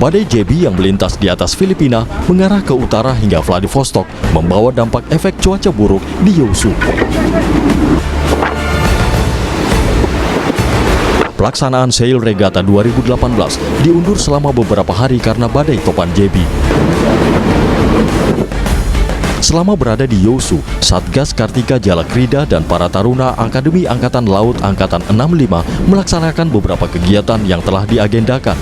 Badai Jebi yang melintas di atas Filipina mengarah ke utara hingga Vladivostok membawa dampak efek cuaca buruk di Yeosu. Pelaksanaan Sail Regatta 2018 diundur selama beberapa hari karena badai topan Jebi. Selama berada di Yeosu, Satgas Kartika Jalakrida dan para taruna Akademi Angkatan Laut Angkatan 65 melaksanakan beberapa kegiatan yang telah diagendakan.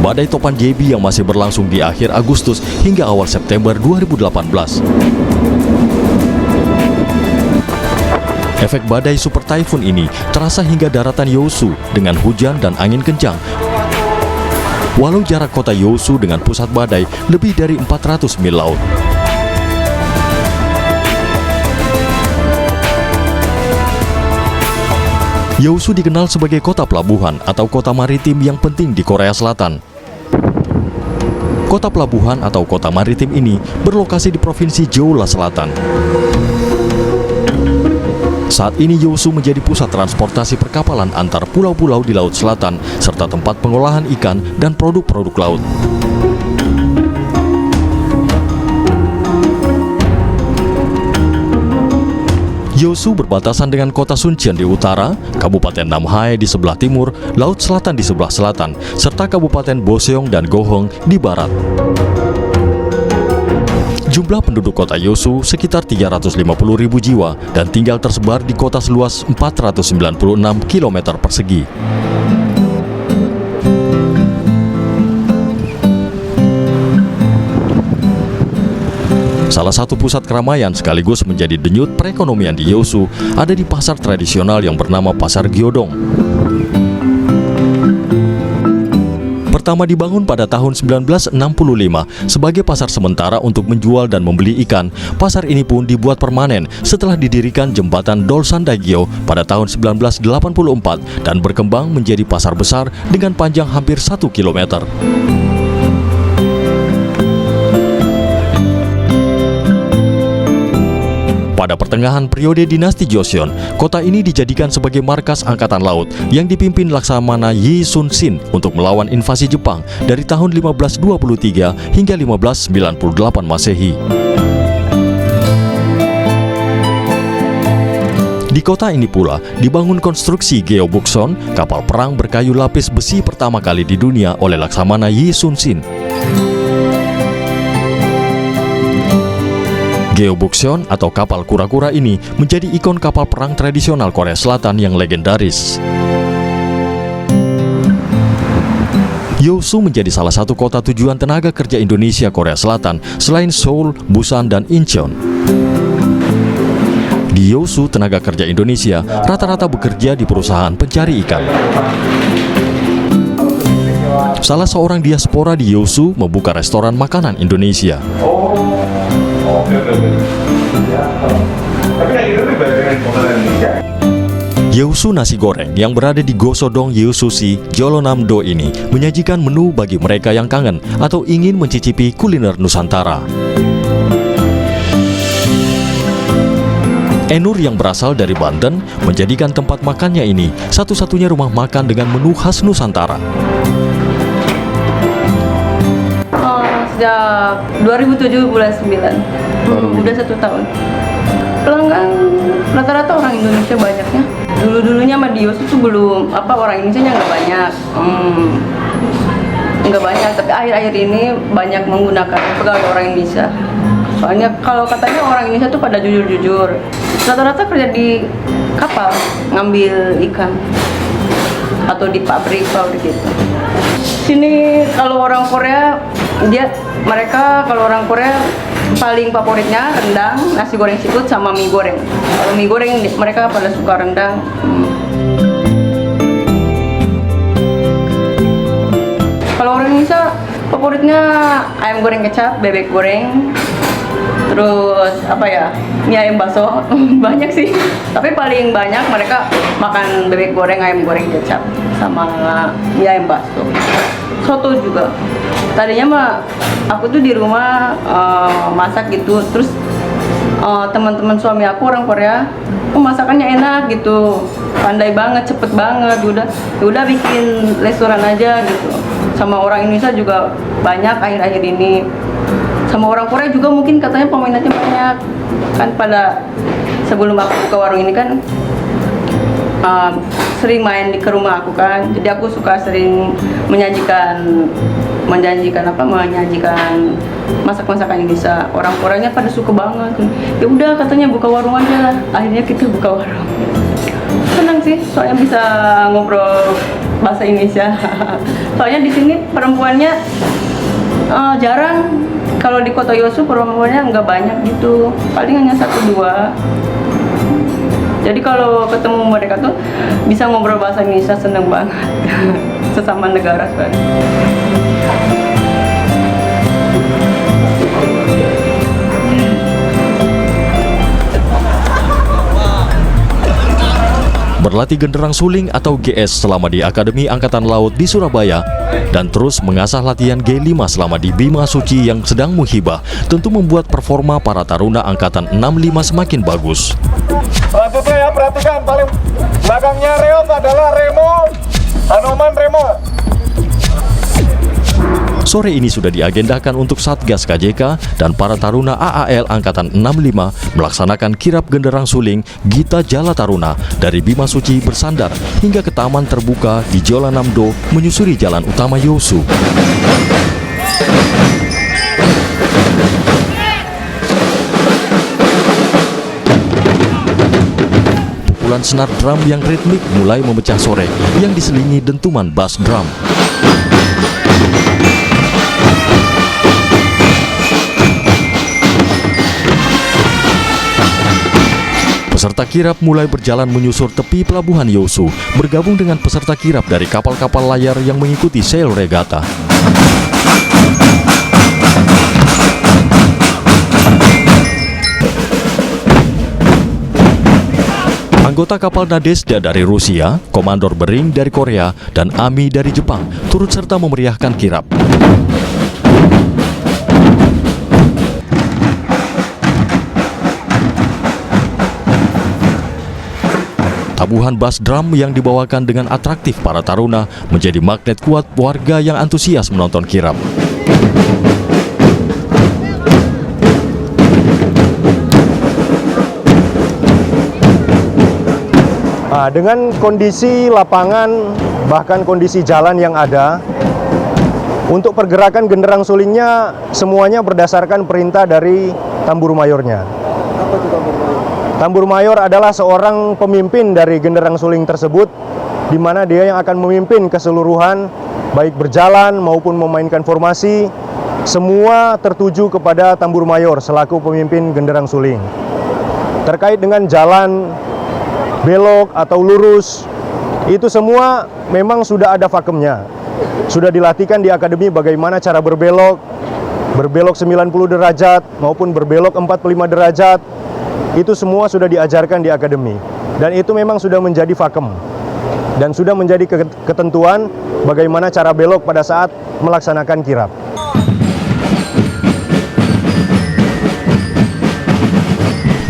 Badai topan Jebi yang masih berlangsung di akhir Agustus hingga awal September 2018. Efek badai super typhoon ini terasa hingga daratan Yeosu dengan hujan dan angin kencang. Walau jarak kota Yeosu dengan pusat badai lebih dari 400 mil laut. Yeosu dikenal sebagai kota pelabuhan atau kota maritim yang penting di Korea Selatan. Kota pelabuhan atau kota maritim ini berlokasi di Provinsi Jeolla Selatan. Saat ini Yeosu menjadi pusat transportasi perkapalan antar pulau-pulau di Laut Selatan serta tempat pengolahan ikan dan produk-produk laut. Yeosu berbatasan dengan kota Suncheon di utara, Kabupaten Namhae di sebelah timur, Laut Selatan di sebelah selatan, serta Kabupaten Boseong dan Goheong di barat. Jumlah penduduk kota Yeosu sekitar 350.000 jiwa dan tinggal tersebar di kota seluas 496 km persegi. Salah satu pusat keramaian sekaligus menjadi denyut perekonomian di Yeosu ada di pasar tradisional yang bernama Pasar Gyeodong. Pertama dibangun pada tahun 1965 sebagai pasar sementara untuk menjual dan membeli ikan, pasar ini pun dibuat permanen setelah didirikan jembatan Dolsan-daegyeo pada tahun 1984 dan berkembang menjadi pasar besar dengan panjang hampir 1 kilometer. Pada pertengahan periode dinasti Joseon, kota ini dijadikan sebagai markas angkatan laut yang dipimpin Laksamana Yi Sun-sin untuk melawan invasi Jepang dari tahun 1523 hingga 1598 Masehi. Di kota ini pula dibangun konstruksi Gyeobukson, kapal perang berkayu lapis besi pertama kali di dunia oleh Laksamana Yi Sun-sin. Gyeobukson atau kapal kura-kura ini menjadi ikon kapal perang tradisional Korea Selatan yang legendaris. Yeosu menjadi salah satu kota tujuan tenaga kerja Indonesia Korea Selatan selain Seoul, Busan, dan Incheon. Di Yeosu, tenaga kerja Indonesia rata-rata bekerja di perusahaan pencari ikan. Salah seorang diaspora di Yeosu membuka restoran makanan Indonesia. Yeosu nasi goreng yang berada di Gosodong Yeosu-si, Jeolonam-do ini menyajikan menu bagi mereka yang kangen atau ingin mencicipi kuliner Nusantara. Enur yang berasal dari Banten menjadikan tempat makannya ini satu-satunya rumah makan dengan menu khas Nusantara. Sejak 2007 bulan 9, udah 1 tahun. Pelanggan rata-rata orang Indonesia banyaknya. Dulu-dulunya sama di Yeosu tuh belum orang Indonesia nggak banyak, tapi akhir-akhir ini banyak menggunakan pegawai orang Indonesia. Soalnya kalau katanya orang Indonesia tuh pada jujur-jujur, rata-rata kerja di kapal ngambil ikan. atau di pabrik gitu. Sini kalau orang Korea mereka kalau orang Korea paling favoritnya rendang, nasi goreng seafood sama mie goreng. Kalau mie goreng mereka pada suka rendang. Kalau orang Indonesia favoritnya ayam goreng kecap, bebek goreng, terus mie ayam bakso. Banyak sih, tapi paling banyak mereka makan bebek goreng, ayam goreng kecap sama mie ayam bakso. Soto juga. Tadinya mah aku tuh di rumah masak gitu, terus teman-teman suami aku orang Korea, masakannya enak gitu, pandai banget, cepet banget, udah bikin restoran aja gitu. Sama orang Indonesia juga banyak akhir-akhir ini, sama orang Korea juga mungkin katanya peminatnya banyak kan. Pada sebelum aku buka warung ini kan sering main ke rumah aku kan, jadi aku suka sering menyajikan masak-masakan Indonesia. Orang Koreanya pada suka banget. Ya udah katanya buka warung aja. Akhirnya kita buka warung. Senang sih, soalnya bisa ngobrol bahasa Indonesia. Soalnya di sini perempuannya jarang. Kalau di Kota Yosu perempuannya nggak banyak gitu. Paling hanya 1-2. Jadi kalau ketemu mereka tuh bisa ngobrol bahasa Indonesia, seneng banget. Sesama negara kan. Berlatih genderang suling atau GS selama di Akademi Angkatan Laut di Surabaya dan terus mengasah latihan G5 selama di Bima Suci yang sedang muhibah tentu membuat performa para taruna Angkatan 65 semakin bagus. Selanjutnya ya, perhatikan paling belakangnya reot adalah Remo, Hanoman Remo. Sore ini sudah diagendakan untuk Satgas KJK dan para taruna AAL Angkatan 65 melaksanakan kirap genderang suling Gita Jala Taruna dari Bima Suci bersandar hingga ke taman terbuka di Jola Namdo menyusuri jalan utama Yosu. Pukulan senar drum yang ritmik mulai memecah sore yang diselingi dentuman bass drum. Peserta kirap mulai berjalan menyusur tepi pelabuhan Yosu, bergabung dengan peserta kirap dari kapal-kapal layar yang mengikuti sail regata. Anggota kapal Nadezhda dari Rusia, Komandor Bering dari Korea, dan Ami dari Jepang turut serta memeriahkan kirap. Tabuhan bass drum yang dibawakan dengan atraktif para taruna menjadi magnet kuat warga yang antusias menonton kirap. Nah, dengan kondisi lapangan bahkan kondisi jalan yang ada, untuk pergerakan genderang sulingnya semuanya berdasarkan perintah dari Tambur Mayornya. Apa itu Tambur Mayor? Tambur Mayor adalah seorang pemimpin dari genderang suling tersebut, di mana dia yang akan memimpin keseluruhan, baik berjalan maupun memainkan formasi, semua tertuju kepada Tambur Mayor selaku pemimpin genderang suling. Terkait dengan jalan, belok atau lurus, itu semua memang sudah ada fakemnya. Sudah dilatihkan di akademi bagaimana cara berbelok 90 derajat maupun berbelok 45 derajat. Itu semua sudah diajarkan di akademi, dan itu memang sudah menjadi fakem dan sudah menjadi ketentuan bagaimana cara belok pada saat melaksanakan kirap.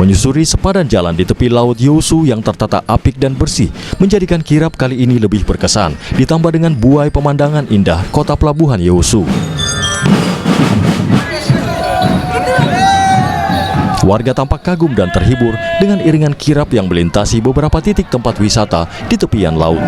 Menyusuri sepadan jalan di tepi laut Yosu yang tertata apik dan bersih menjadikan kirap kali ini lebih berkesan, ditambah dengan buai pemandangan indah kota pelabuhan Yosu. Warga tampak kagum dan terhibur dengan iringan kirap yang melintasi beberapa titik tempat wisata di tepian laut.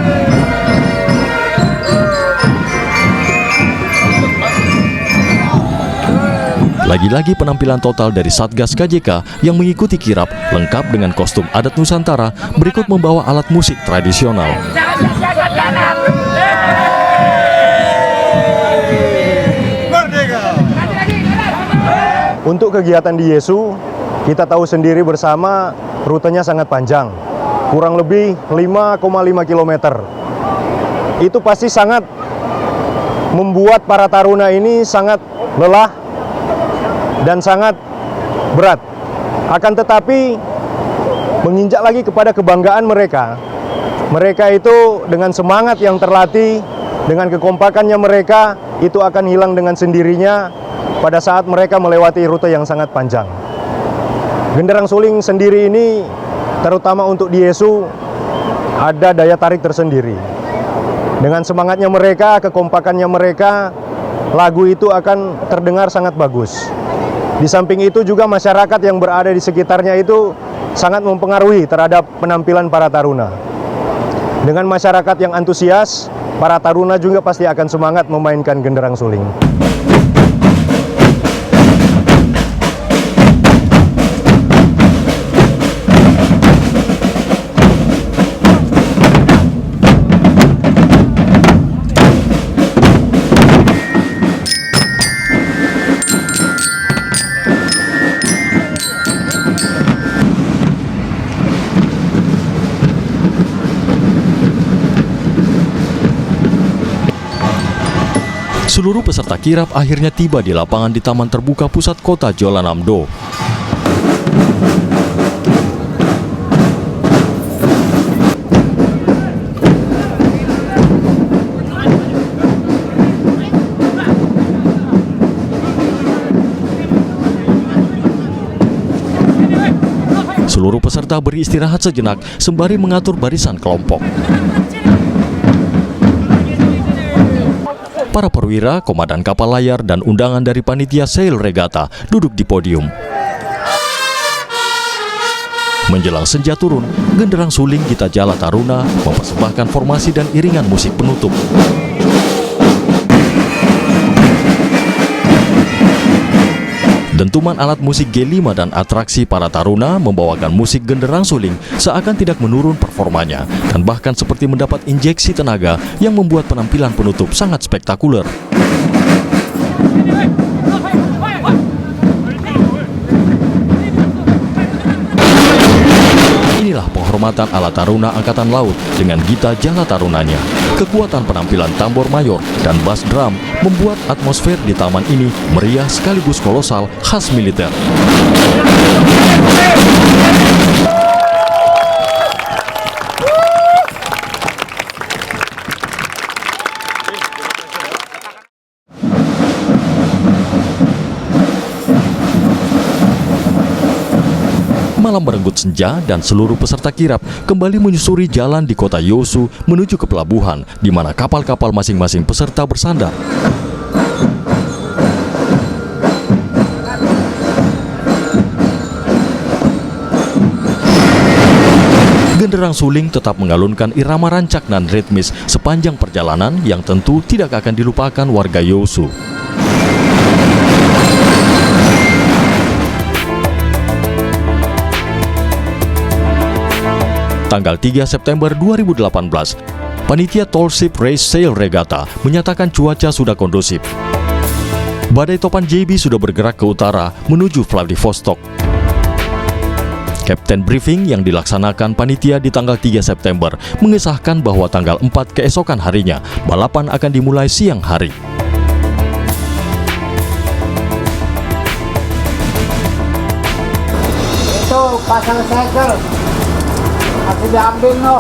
Lagi-lagi penampilan total dari Satgas KJK yang mengikuti kirap lengkap dengan kostum adat Nusantara, berikut membawa alat musik tradisional. Untuk kegiatan di Yesu, kita tahu sendiri bersama rutenya sangat panjang, kurang lebih 5,5 km. Itu pasti sangat membuat para taruna ini sangat lelah dan sangat berat. Akan tetapi menginjak lagi kepada kebanggaan mereka. Mereka itu dengan semangat yang terlatih, dengan kekompakannya mereka, itu akan hilang dengan sendirinya pada saat mereka melewati rute yang sangat panjang. Genderang Suling sendiri ini, terutama untuk di Yesu, ada daya tarik tersendiri. Dengan semangatnya mereka, kekompakannya mereka, lagu itu akan terdengar sangat bagus. Di samping itu juga masyarakat yang berada di sekitarnya itu sangat mempengaruhi terhadap penampilan para taruna. Dengan masyarakat yang antusias, para taruna juga pasti akan semangat memainkan genderang suling. Seluruh peserta kirap akhirnya tiba di lapangan di Taman Terbuka Pusat Kota Jeollanam-do. Seluruh peserta beristirahat sejenak sembari mengatur barisan kelompok. Para perwira, komandan kapal layar, dan undangan dari panitia Sail Regatta duduk di podium. Menjelang senja turun, genderang suling Gita Jala Taruna mempersembahkan formasi dan iringan musik penutup. Dentuman alat musik G5 dan atraksi para taruna membawakan musik genderang suling seakan tidak menurun performanya dan bahkan seperti mendapat injeksi tenaga yang membuat penampilan penutup sangat spektakuler. Inilah penghormatan ala taruna Angkatan Laut dengan Gita Jala Tarunanya. Kekuatan penampilan tambor mayor dan bass drum membuat atmosfer di taman ini meriah sekaligus kolosal khas militer. Malam merenggut senja dan seluruh peserta kirap kembali menyusuri jalan di kota Yeosu menuju ke pelabuhan di mana kapal-kapal masing-masing peserta bersandar. Genderang suling tetap mengalunkan irama rancak dan ritmis sepanjang perjalanan yang tentu tidak akan dilupakan warga Yeosu. Tanggal 3 September 2018, panitia Tall Ship Race Sail Regatta menyatakan cuaca sudah kondusif. Badai topan JB sudah bergerak ke utara menuju Vladivostok. Kapten briefing yang dilaksanakan panitia di tanggal 3 September mengesahkan bahwa tanggal 4 keesokan harinya, balapan akan dimulai siang hari. Itu pasang segel. Aku diambil no.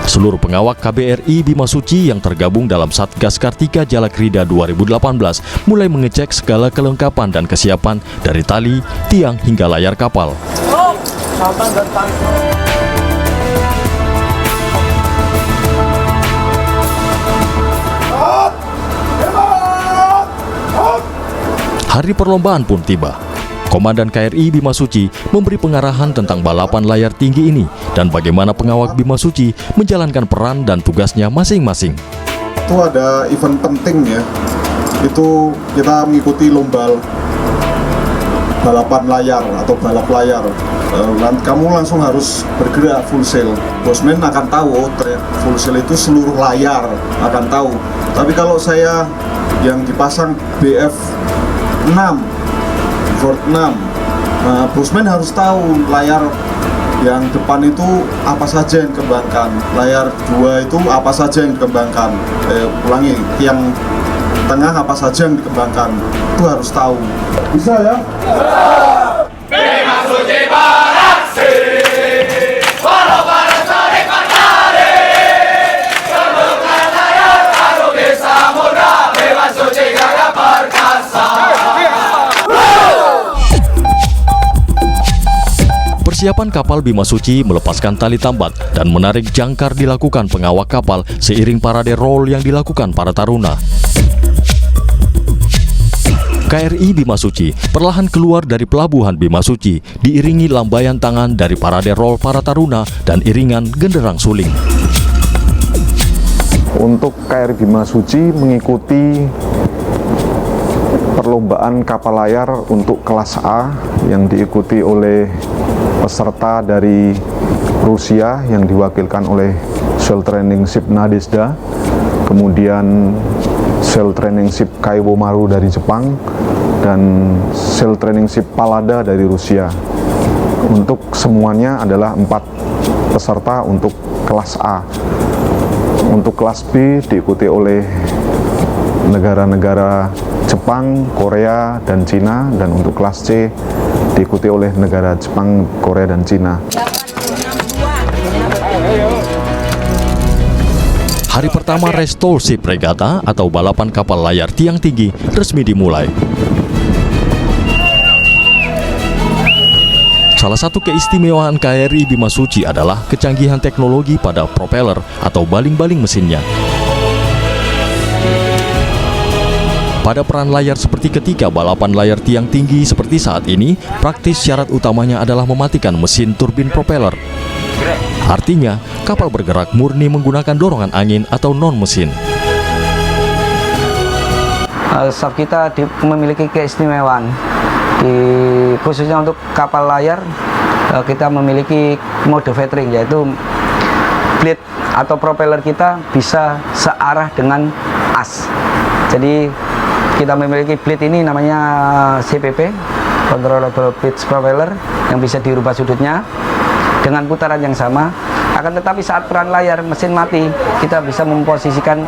Seluruh pengawak KBRI Bima Suci yang tergabung dalam Satgas Kartika Jalakrida 2018 mulai mengecek segala kelengkapan dan kesiapan dari tali, tiang hingga layar kapal. Hari perlombaan pun tiba. Komandan KRI Bima Suci memberi pengarahan tentang balapan layar tinggi ini dan bagaimana pengawak Bima Suci menjalankan peran dan tugasnya masing-masing. Itu ada event penting ya, itu kita mengikuti lomba balapan layar atau balap layar. Kamu langsung harus bergerak full sail. Bosman akan tahu full sail itu seluruh layar akan tahu. Tapi kalau saya yang dipasang BF6, Ford 6. Nah, bosman harus tahu layar yang depan itu apa saja yang dikembangkan, layar 2 itu apa saja yang dikembangkan, ulangi, yang tengah apa saja yang dikembangkan, itu harus tahu. Bisa ya? Persiapan kapal Bima Suci melepaskan tali tambat dan menarik jangkar dilakukan pengawak kapal seiring parade roll yang dilakukan para taruna. KRI Bima Suci perlahan keluar dari pelabuhan Bima Suci diiringi lambaian tangan dari parade roll para taruna dan iringan genderang suling. Untuk KRI Bima Suci mengikuti perlombaan kapal layar untuk kelas A yang diikuti oleh peserta dari Rusia yang diwakilkan oleh Sail Training Ship Nadezhda, kemudian Sail Training Ship Kaiwo Maru dari Jepang, dan Sail Training Ship Palada dari Rusia. Untuk semuanya adalah 4 peserta untuk kelas A. Untuk kelas B diikuti oleh negara-negara Jepang, Korea, dan Cina, dan untuk kelas C diikuti oleh negara Jepang, Korea, dan Cina. Hari pertama Race Tall Ship Regatta atau balapan kapal layar tiang tinggi resmi dimulai. Salah satu keistimewaan KRI Bima Suci adalah kecanggihan teknologi pada propeller atau baling-baling mesinnya. Pada peran layar seperti ketika balapan layar tiang tinggi seperti saat ini, praktis syarat utamanya adalah mematikan mesin turbin propeller. Artinya, kapal bergerak murni menggunakan dorongan angin atau non-mesin. Staff kita memiliki keistimewaan. Khususnya untuk kapal layar, kita memiliki mode feathering, yaitu blade atau propeller kita bisa searah dengan as. Jadi kita memiliki blade ini namanya CPP, Controllable Pitch Propeller, yang bisa dirubah sudutnya dengan putaran yang sama. Akan tetapi saat peran layar mesin mati, kita bisa memposisikan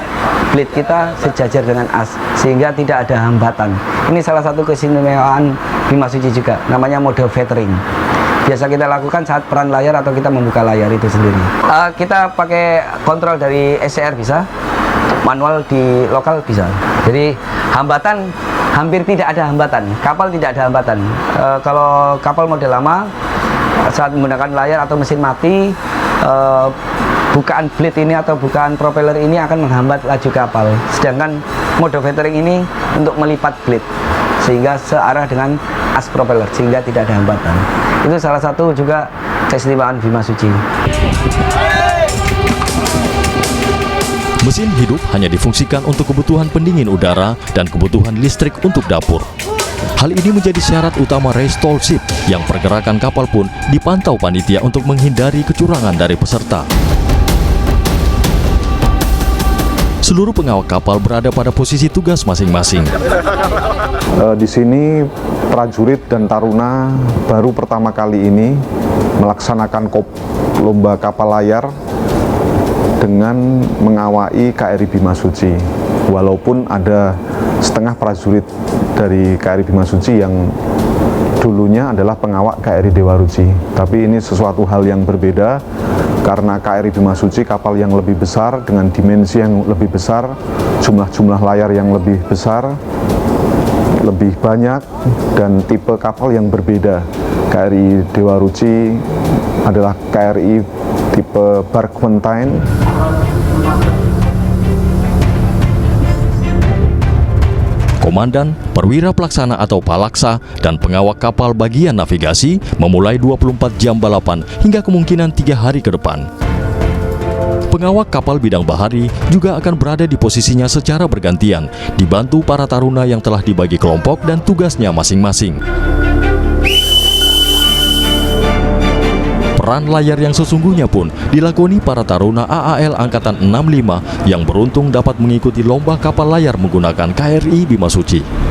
blade kita sejajar dengan as, sehingga tidak ada hambatan. Ini salah satu keistimewaan Bima Suci juga, namanya mode feathering. Biasa kita lakukan saat peran layar atau kita membuka layar itu sendiri. Kita pakai kontrol dari SCR bisa, manual di lokal bisa. Jadi hambatan hampir tidak ada hambatan. Kapal tidak ada hambatan. Kalau kapal model lama saat menggunakan layar atau mesin mati, bukaan blade ini atau bukaan propeller ini akan menghambat laju kapal. Sedangkan mode feathering ini untuk melipat blade sehingga searah dengan as propeller sehingga tidak ada hambatan. Itu salah satu juga keistimewaan Bima Suci. Mesin hidup hanya difungsikan untuk kebutuhan pendingin udara dan kebutuhan listrik untuk dapur. Hal ini menjadi syarat utama Race Tall Ship yang pergerakan kapal pun dipantau panitia untuk menghindari kecurangan dari peserta. Seluruh pengawak kapal berada pada posisi tugas masing-masing. Di sini prajurit dan taruna baru pertama kali ini melaksanakan lomba kapal layar dengan mengawaki KRI Bima Suci. Walaupun ada setengah prajurit dari KRI Bima Suci yang dulunya adalah pengawak KRI Dewa Ruci, tapi ini sesuatu hal yang berbeda karena KRI Bima Suci kapal yang lebih besar dengan dimensi yang lebih besar, jumlah layar yang lebih besar, lebih banyak, dan tipe kapal yang berbeda. KRI Dewa Ruci adalah KRI tipe Barkwentain. Komandan, perwira pelaksana atau palaksa, dan pengawak kapal bagian navigasi memulai 24 jam balapan hingga kemungkinan 3 hari ke depan. Pengawak kapal bidang bahari juga akan berada di posisinya secara bergantian, dibantu para taruna yang telah dibagi kelompok dan tugasnya masing-masing. Peran layar yang sesungguhnya pun dilakoni para taruna AAL Angkatan 65 yang beruntung dapat mengikuti lomba kapal layar menggunakan KRI Bimasuci.